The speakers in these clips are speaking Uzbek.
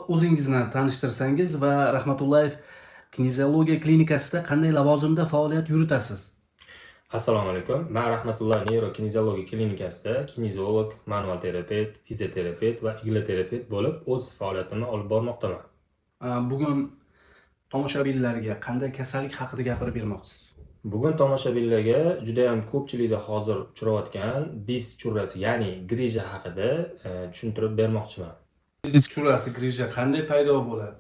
o'zingizni tanishtirsangiz va Rahmatullayev kinezologiya klinikasida qanday lavozimda faoliyat yuritasiz? Assalomu alaykum. Men Rahmatulloh neyrokinezologiya klinikasida kineziolog, manual terapevt, fizioterapevt va igloterapevt bo'lib o'z faoliyatimni olib bormoqdaman. Bugun tomoshabinlarga qanday kasallik haqida gapirib bermoqchisiz? Bugun tomoshabinlarga juda ham ko'pchilikda hozir uchrayotgan diz churrasi, ya'ni grija haqida tushuntirib bermoqchiman. Diz churrasi, grija qanday paydo bo'ladi?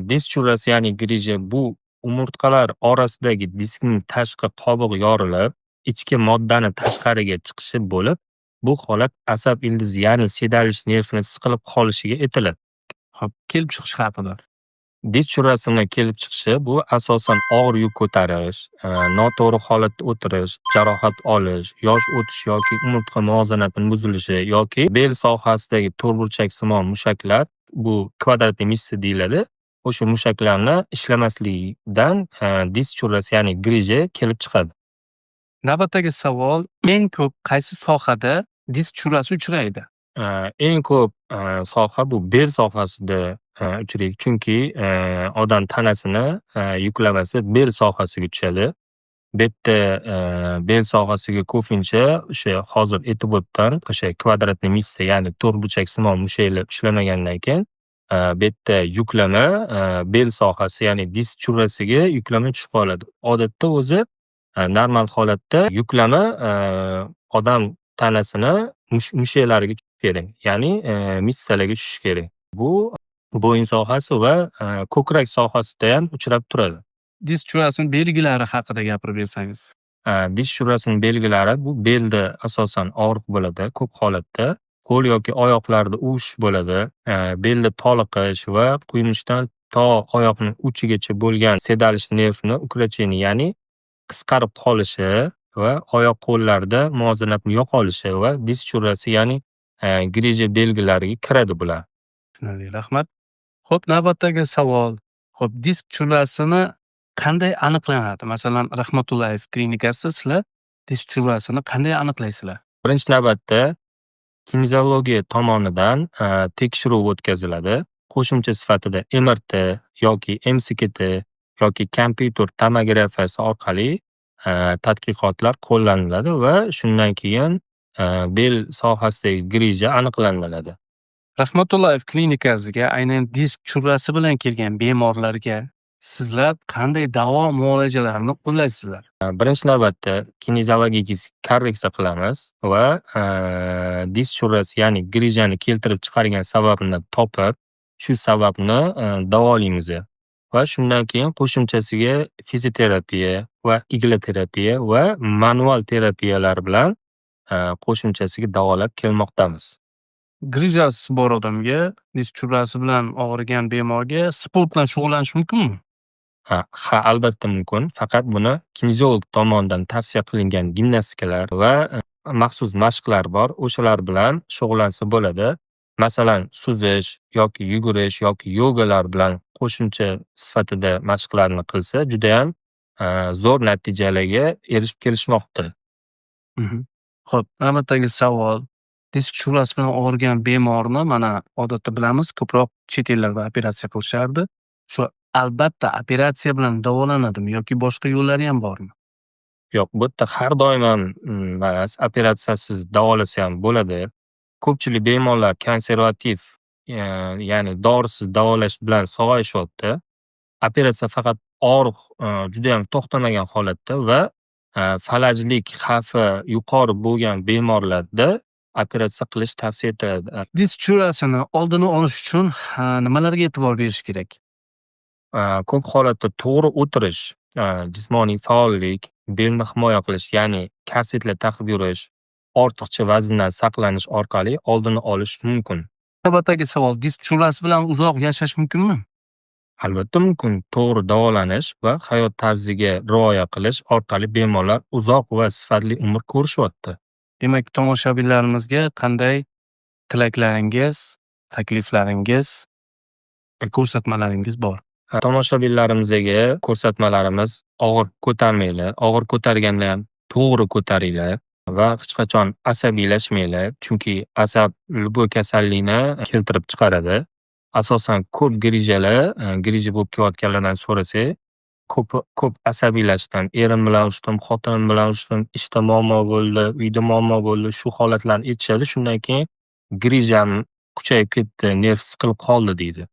Diz churrasi, ya'ni grija bu umurtqalar orasidagi diskning tashqi qobig'i yorilib, ichki moddani tashqariga chiqishi bo'lib, bu holat asab ildizi, ya'ni sedalish nervini siqilib qolishiga aytiladi. Xo'p, kelib chiqish haqida. Diz churrasining kelib chiqishi bu asosan og'ir yuk ko'tarish, noto'g'ri holatda o'tirish, jarohat olish, yosh o'tish yoki umurtqa muvozanatining buzilishi yoki bel sohasidagi to'rtburchaksimon mushaklar, bu kvadratniy mishsa deyiladi. O'sha mushaklarni ishlamasligidan diz churrasi, ya'ni grija kelib chiqadi. Navbatdagi savol, eng ko'p qaysi sohada diz churrasi uchraydi? Eng ko'p soha bu bel sohasida uchraydi, chunki odam tanasini yuklamasi bel sohasiga tushadi. Bu yerda bel sohasiga ko'pincha o'sha hozir aytib o'tgan o'sha kvadratniy mishsa, ya'ni to'rtburchaksimon mushaklar ishlamagandan keyin bu yerda yuklama bel sohasi, ya'ni diz churrasiga yuklama tushib qoladi. Odatda o'zi normal holatda yuklama odam tanasini mushaklariga tushishi kerak, ya'ni mishsalarga tushishi kerak. Bu bo'yin sohasi va ko'krak sohasida ham uchrab turadi. Diz churrasining belgilari haqida gapirib bersangiz. Diz churrasining belgilari bu belda asosan og'riq bo'ladi, ko'p holatda qo'l yoki oyoqlarda uvish bo'ladi, belda toliqish va quyunishdan to oyoqning uchigacha bo'lgan sedalish nervini укрочение, ya'ni qisqarib qolishi va oyoq qo'llarda muvozanatning yo'qolishi va diz churrasi, ya'ni grija belgilariga kiradi bular. Tushunarli, rahmat. Xo'p, navbatdagi savol. Xo'p, diz churrasini qanday aniqlanadi? Masalan, Rahmatullayev klinikasida sizlar diz churrasini qanday aniqlaysizlar? Birinchi navbatda kinezologiya tomonidan tekshiruv o'tkaziladi. Qo'shimcha sifatida MRT yoki MCT yoki kompyuter tomografiyasi orqali tadqiqotlar qo'llaniladi va shundan keyin bel sohasidagi grija aniqlanadi. Rahmatullayev klinikasiga aynan diz churrasi bilan kelgan bemorlarga sizlar qanday davo muolajalarini qo'llaysizlar? Birinchi navbatda kinezologik korreksiya qilamiz va diz churrasi, ya'ni grijani keltirib chiqargan sababni topib, shu sababni davolaymiz va shundan keyin qo'shimchasiga fizioterapiya va igloterapiya va manual terapiyalar bilan qo'shimchasiga davolab kelmoqdamiz. Grijasi bor odamga, diz churrasi bilan og'rigan bemorga sport bilan shug'ullanish mumkinmi? Ha, albatta mumkin. Faqat buni kinezolog tomonidan tavsiya qilingan gimnastikalar va maxsus mashqlar bor. O'shalar bilan shug'ullansa bo'ladi. Masalan, suzish yoki yugurish yoki yogalar bilan qo'shimcha sifatida mashqlarni qilsa, juda ham zo'r natijalarga erishib kelishmoqda. Xo'p, navbatdagi savol. Diz churrasi bilan og'rigan bemorni mana odatda bilamiz, ko'proq chet ellarda operatsiya qilishardi. Shu albatta operatsiya bilan davolanadimi yoki boshqa yo'llari ham bormi? Yo'q, bu yerda har doim ham operatsiyasiz davolasa ham bo'ladi. Ko'pchilik bemorlar konservativ, ya'ni dorisiz davolash bilan sog'ayishyapti. Operatsiya faqat og'riq juda ham to'xtamagan holatda va falajlik xavfi yuqori bo'lgan bemorlarda operatsiya qilish tavsiya etiladi. Diz churrasini oldini olish uchun nimalarga e'tibor berish kerak? Ko'p holatda to'g'ri o'tirish, jismoniy faollik, belni himoya qilish, ya'ni korsetlar taqib yurish, ortiqcha vazndan saqlanish orqali oldini olish mumkin. Navbatdagi savol, diz churrasi bilan uzoq yashash mumkinmi? Albatta mumkin. To'g'ri davolanish va hayot tarziga rioya qilish orqali bemorlar uzoq va sifatli umr ko'rishyapti. Demak, tomoshabinlarimizga qanday tilaklaringiz, takliflaringiz, ko'rsatmalaringiz bor? Tomoshabinlarimizga ko'rsatmalarimiz: og'ir ko'tarmanglar, og'ir ko'targanda ham to'g'ri ko'taringlar va hech qachon asabiylashmanglar, chunki asab bu kasallikni keltirib chiqaradi. asosan ko'p grijalar, grija bo'lib kelayotganlardan so'rasak, ko'p asabiylashdim. Erim bilan urishdim, xotinim bilan urishdim, ishda muammo bo'ldi, uyda muammo bo'ldi. Shu holatlarni aytishadi. Shundan keyin grijam kuchayib ketdi, nerv siqilib qoldi deydi.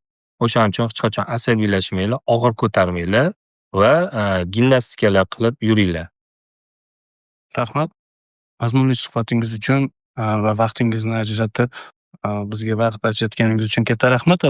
O'shaning uchun hech qachon asabiylashmanglar, og'ir ko'tarmanglar va gimnastikalar qilib yuringlar. Rahmat. Mazmunli suhbatingiz uchun va vaqtingizni ajratib bizga vaqt ajratganingiz uchun katta rahmat.